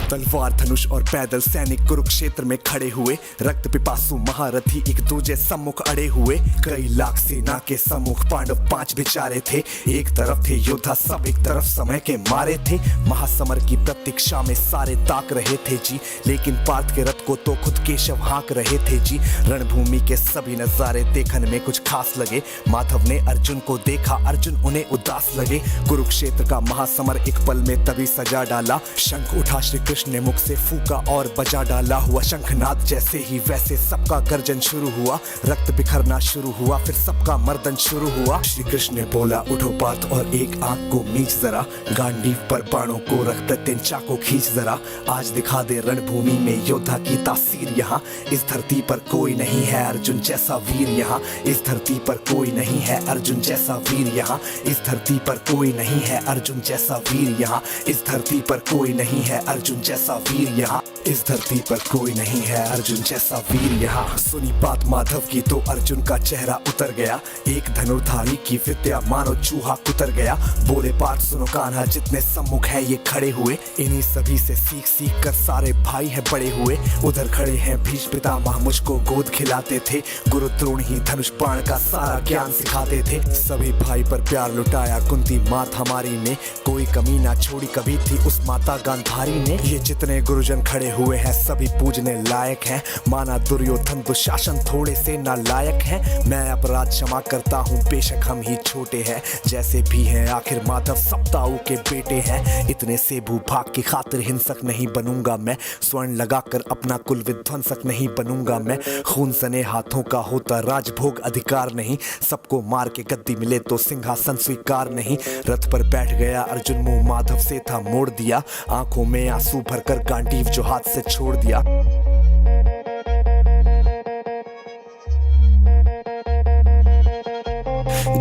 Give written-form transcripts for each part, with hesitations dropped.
तलवार धनुष और पैदल सैनिक कुरुक्षेत्र में खड़े हुए, रक्त पिपासु महारथी एक दूजे सम्मुख अड़े हुए। कई लाख सेना के सम्मुख पांडव 5 बेचारे थे। एक तरफ थे योद्धा सब, एक तरफ समय के मारे थे। महासमर की प्रतीक्षा में सारे ताक रहे थे जी, लेकिन पार्थ के रथ को तो खुद केशव हाँक रहे थे जी। रणभूमि के सभी नजारे देखने में कुछ खास लगे। माधव ने अर्जुन को देखा, अर्जुन उन्हें उदास लगे। कुरुक्षेत्र का महासमर एक पल में तभी सजा डाला। शंख उठा श्री कृष्ण ने मुख से फूका और बजा डाला। हुआ शंखनाद जैसे ही वैसे सबका गर्जन शुरू हुआ। रक्त बिखरना शुरू हुआ, फिर सबका मर्दन शुरू हुआ। श्री कृष्ण ने बोला उठो पार्थ और एक आंख को मीच जरा, गांडीव पर बाणों को रख प्रत्यंचा को खींच जरा। आज दिखा दे रणभूमि में योद्धा की तासीर यहाँ। इस धरती पर कोई नहीं है अर्जुन जैसा वीर यहाँ। इस धरती पर कोई नहीं है अर्जुन जैसा वीर यहाँ। इस धरती पर कोई नहीं है अर्जुन जैसा वीर यहाँ। इस धरती पर कोई नहीं है अर्जुन जैसा वीर यहाँ। इस धरती पर कोई नहीं है अर्जुन जैसा वीर यहाँ। सुनी बात माधव की तो अर्जुन का चेहरा उतर गया। एक धनुर्धारी की विद्या मानो चूहा कुतर गया। बोले पार्थ सुनो कान्हा, जितने सम्मुख है ये खड़े हुए, इन्हीं सभी से सीख सीख कर सारे भाई है बड़े हुए। उधर खड़े हैं भीष्म पितामह, मुझको गोद खिलाते थे। गुरु द्रोण ही धनुष बाण का सारा ज्ञान सिखाते थे। सभी भाई पर प्यार लुटाया कुंती मात हमारी ने, कोई कमी ना छोड़ी कभी थी उस माता गांधारी ने। ये जितने गुरुजन खड़े हुए हैं सभी पूजने लायक हैं। माना दुर्योधन दुशासन थोड़े से नालायक हैं। मैं अपराध क्षमा करता हूँ बेशक हम ही छोटे हैं, जैसे भी हैं आखिर माधव सप्ताऊ के बेटे हैं। इतने से भूभाग की खातिर हिंसक नहीं बनूंगा मैं, स्वर्ण लगाकर अपना कुल विध्वंसक नहीं बनूंगा मैं। खून सने हाथों का होता राजभोग अधिकार नहीं, सबको मार के गद्दी मिले तो सिंहासन स्वीकार नहीं। रथ पर बैठ गया अर्जुन, मुंह माधव से था मोड़ दिया। आंखों में आंसू भरकर गांडीव जो हाथ से छोड़ दिया।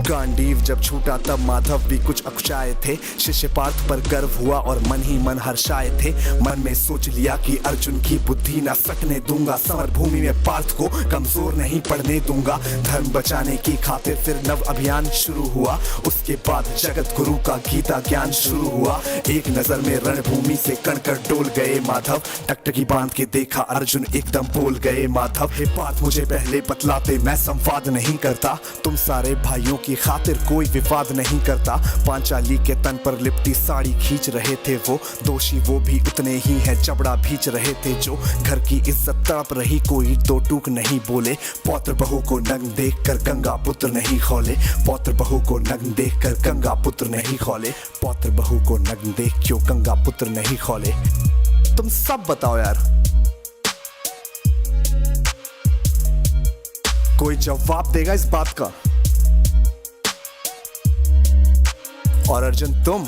गांडीव जब छूटा तब माधव भी कुछ अकुचाए थे। शिष्य पार्थ पर गर्व हुआ और मन ही मन हर्षाए थे। मन में सोच लिया कि अर्जुन की बुद्धि ना सकने दूंगा। समर भूमि में पार्थ को कमजोर नहीं पड़ने दूंगा। धर्म बचाने की खातिर फिर नव अभियान शुरू हुआ। उसके बाद जगत गुरु का गीता ज्ञान शुरू हुआ। एक नजर में रणभूमि से कणकर डोल गए माधव। टकटकी बांध के देखा अर्जुन एकदम बोल गए माधव। हे पार्थ मुझे पहले बतलाते, मैं संवाद नहीं करता। तुम सारे भाइयों की खातिर कोई विवाद नहीं करता। पांचाली के तन पर लिपटी साड़ी खींच रहे थे वो, दोषी वो भी उतने ही हैं चबड़ा भींच रहे थे जो। घर की इज्जत तड़प रही कोई दो टूक नहीं बोले। पौत्र बहू को नग्न देख कर गंगा पुत्र नहीं खौले। पौत्र बहू को नग्न देख कर गंगा पुत्र नहीं खौले। पौत्र बहू को नग्न देख क्यों गंगा पुत्र नहीं खौले। तुम सब बताओ यार, कोई जवाब देगा इस बात का? और अर्जुन तुम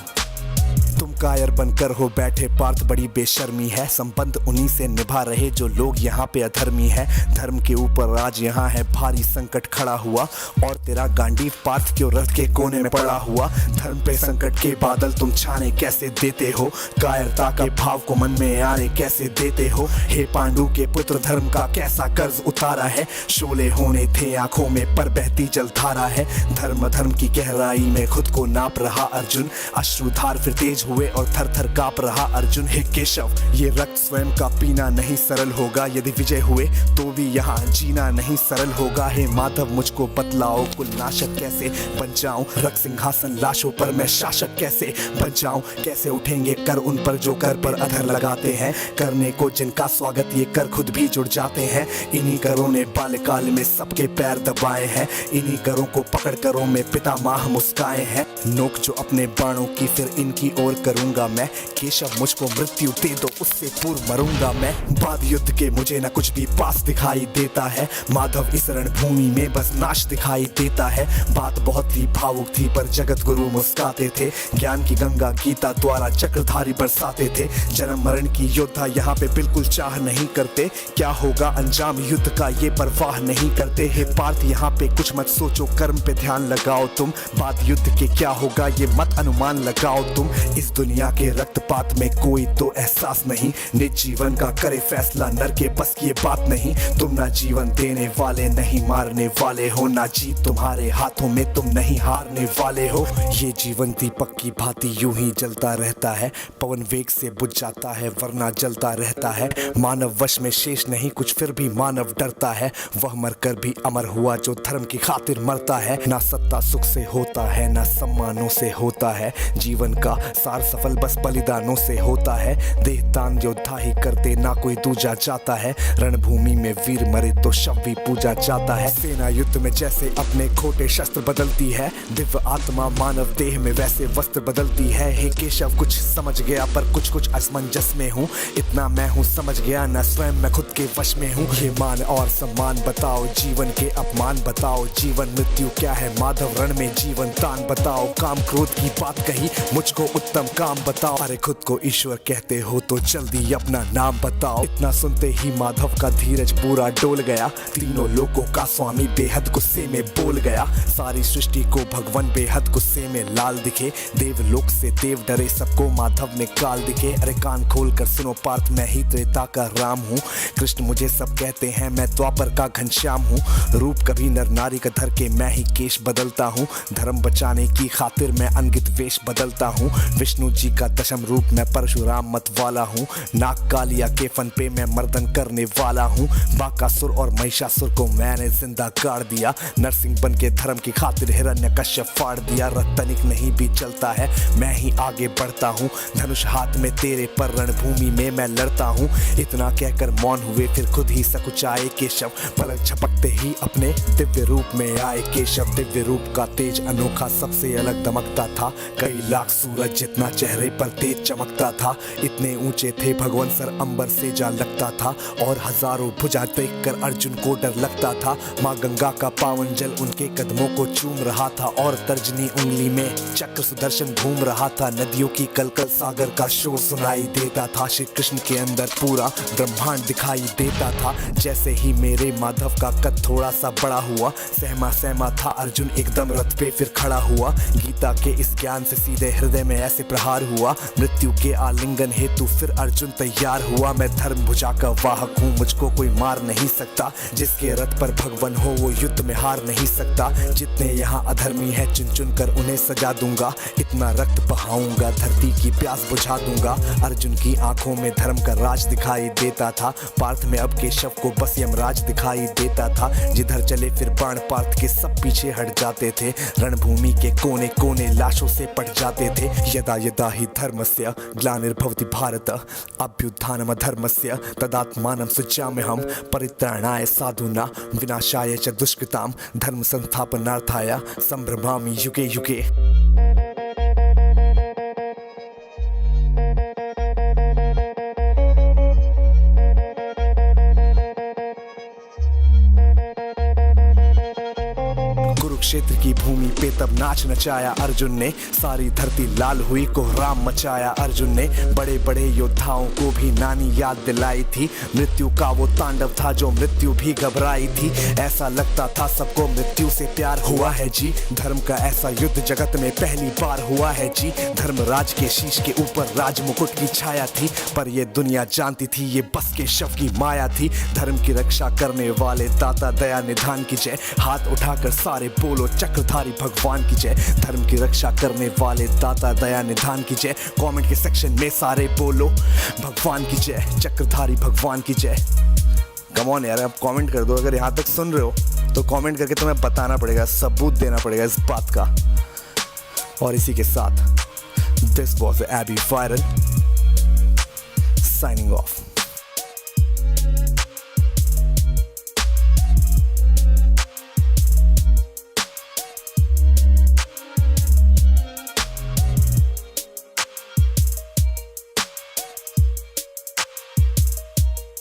कायर बनकर हो बैठे पार्थ, बड़ी बेशर्मी है। संबंध उन्हीं से निभा रहे जो लोग यहाँ पे अधर्मी है। धर्म के ऊपर आज यहाँ है भारी संकट खड़ा हुआ, और तेरा गांडीव पार्थ क्यों रथ के कोने में पड़ा हुआ। धर्म पे संकट के बादल तुम छाने कैसे देते हो, कायरता के भाव को मन में आने कैसे देते हो। हे पांडु के पुत्र धर्म का कैसा कर्ज उतारा है। शोले होने थे आंखों में पर बहती जलधारा है। धर्म धर्म की गहराई में खुद को नाप रहा अर्जुन। अश्रुधार फिर तेज हुए और थर थर कांप रहा अर्जुन। हे केशव ये रक्त स्वयं का पीना नहीं सरल होगा। यदि विजय हुए तो भी यहाँ जीना नहीं सरल होगा। हे माधव मुझको बतलाओ कुल नाशक कैसे बन जाऊं। रक्त सिंहासन लाशों पर मैं शासक कैसे बन जाऊं। कैसे उठेंगे कर उन पर जो कर पर अधर लगाते हैं। करने को जिनका स्वागत ये कर खुद भी जुड़ जाते हैं। इन्हीं करों ने बाल्यकाल में सबके पैर दबाए हैं। इन्हीं करों को पकड़ करों में पितामह मुस्काए हैं। नोक जो अपने बाणों की फिर इनकी ओर करूंगा मैं। केशव मुझको मृत्यु दे दो उससे पूर्व मरूंगा मैं। बाद युद्ध के मुझे न कुछ भी पास दिखाई देता है। माधव इस रणभूमि में बस नाश दिखाई देता है। बात बहुत ही भावुक थी पर जगत गुरु मुस्काते थे। ज्ञान की गंगा गीता द्वारा चक्रधारी बरसाते थे। जन्म मरण की योद्धा यहाँ पे बिल्कुल चाह नहीं करते। क्या होगा अंजाम युद्ध का ये परवाह नहीं करते। हे पार्थ यहाँ पे कुछ मत सोचो, कर्म पे ध्यान लगाओ तुम। बाद युद्ध के क्या होगा ये मत अनुमान लगाओ तुम। इस दुनिया दुनिया के रक्तपात में कोई तो एहसास नहीं, निज जीवन का करे फैसला नर के बस की ये बात नहीं। तुम ना जीवन देने वाले नहीं मारने वाले हो, ना जीत तुम्हारे हाथों में तुम नहीं हारने वाले हो। ये जीवन दीपक की भांति यूं ही जलता रहता है, पवन वेग से बुझ जाता है वरना जलता रहता है। मानव वश में शेष नहीं कुछ फिर भी मानव डरता है, वह मरकर भी अमर हुआ जो धर्म की खातिर मरता है। ना सत्ता सुख से होता है ना सम्मानों से होता है, जीवन का सार सफल बस बलिदानों से होता है। देह दान योद्धा ही करते ना कोई दूजा जाता है, रणभूमि में वीर मरे तो शव भी पूजा जाता है। सेना युद्ध में जैसे अपने खोटे शस्त्र बदलती है, दिव्य आत्मा मानव देह में वैसे वस्त्र बदलती है। हे केशव कुछ समझ गया पर कुछ कुछ असमंजस में हूँ, इतना मैं हूँ समझ गया ना स्वयं मैं खुद के वश में हूँ। ये मान और सम्मान बताओ, जीवन के अपमान बताओ, जीवन मृत्यु क्या है माधव रण में जीवन दान बताओ। काम क्रोध की बात कही मुझको उत्तम काम बताओ, अरे खुद को ईश्वर कहते हो तो जल्दी अपना नाम बताओ। इतना सुनते ही माधव का धीरज पूरा डोल गया, तीनों लोगों का स्वामी बेहद गुस्से में बोल गया। सारी सृष्टि को भगवान बेहद गुस्से में लाल दिखे, देवलोक से देव डरे सबको माधव में काल दिखे। अरे कान खोल कर सुनो पार्थ मैं ही त्रेता का राम हूँ, कृष्ण मुझे सब कहते हैं मैं द्वापर का घनश्याम हूँ। रूप कभी नर नारी का धर के मैं ही केश बदलता हूँ, धर्म बचाने की खातिर मैं अनगित वेश बदलता हूँ। विष्णु जी का दशम रूप मैं परशुराम मत वाला हूँ, नाग कालिया के फन पे मैं मर्दन करने वाला हूँ। बाकासुर और महिषासुर को मैंने जिंदा गाड़ दिया, नरसिंह बन के धर्म की खातिर हिरण्यकश्यप फाड़ दिया। रतनिक नहीं भी चलता है मैं ही आगे बढ़ता हूँ, धनुष हाथ में तेरे पर रणभूमि में मैं लड़ता हूँ। इतना कहकर मौन हुए फिर खुद ही सकुचाए केशव, पलक झपकते ही अपने दिव्य रूप में आए केशव। दिव्य रूप का तेज अनोखा सबसे अलग दमकता था, कई लाख सूरज जितना चेहरे पर तेज चमकता था। इतने ऊंचे थे भगवान सर अंबर से जा लगता था, और हजारों भुजा देखकर अर्जुन को डर लगता था। माँ गंगा का पावन जल उनके कदमों को चूम रहा था, और तर्जनी उंगली में चक्र सुदर्शन घूम रहा था। नदियों की कलकल सागर का शोर सुनाई देता था, श्री कृष्ण के अंदर पूरा ब्रह्मांड दिखाई देता था। जैसे ही मेरे माधव का कद थोड़ा सा बड़ा हुआ, सहमा सहमा था अर्जुन एकदम रथ पे फिर खड़ा हुआ। गीता के इस ज्ञान से सीधे हृदय में ऐसे प्रहार हुआ, मृत्यु के आलिंगन हेतु फिर अर्जुन तैयार हुआ। मैं धर्म भुजा का वाहक हूँ, मुझको कोई मार नहीं सकता, जिसके रथ पर भगवान हो वो युद्ध में हार नहीं सकता। जितने यहाँ अधर्मी है चुन चुन कर उन्हें सजा दूंगा, इतना रक्त बहाऊंगा धरती की प्यास बुझा दूंगा। अर्जुन की आंखों में धर्म का राज दिखाई देता था, पार्थ में अब केशव को बस यमराज दिखाई देता था। जिधर चले फिर बाण पार्थ के सब पीछे हट जाते थे, रणभूमि के कोने कोने लाशों से पट जाते थे। यदा यदा ही धर्मस्य ग्लानिर्भवति भारत अभ्युत्थानम धर्मस्य तदात्मानं सृजाम्यहं परित्राणाय साधूनां विनाशाय च दुष्कृतां धर्म संस्थापनार्थाय संभ्रमामि युगे युगे। कुरुक्षेत्र की भूमि पे तब नाच नचाया अर्जुन ने, सारी धरती लाल हुई कोहराम मचाया अर्जुन ने। बड़े बड़े योद्धाओं को भी नानी याद दिलाई थी, मृत्यु का वो तांडव था जो मृत्यु भी घबराई थी। ऐसा लगता था सबको मृत्यु से प्यार हुआ है जी, धर्म का ऐसा युद्ध जगत में पहली बार हुआ है जी। धर्मराज के शीश के ऊपर राज मुकुट की छाया थी, पर ये दुनिया जानती थी ये बस के शव की माया थी। धर्म की रक्षा करने वाले दाता दया निधान की जय, हाथ उठाकर सारे बोलो चक्रधारी भगवान की जय। धर्म की रक्षा करने वाले दाता दया निधान की जय, कमेंट के सेक्शन में सारे बोलो भगवान की जय, चक्रधारी भगवान की जय। कम ऑन यार, आप कमेंट कर दो, अगर यहाँ तक सुन रहे हो तो कमेंट करके तुम्हें बताना पड़ेगा, सबूत देना पड़ेगा इस बात का। और इसी के साथ this was AB viral signing of.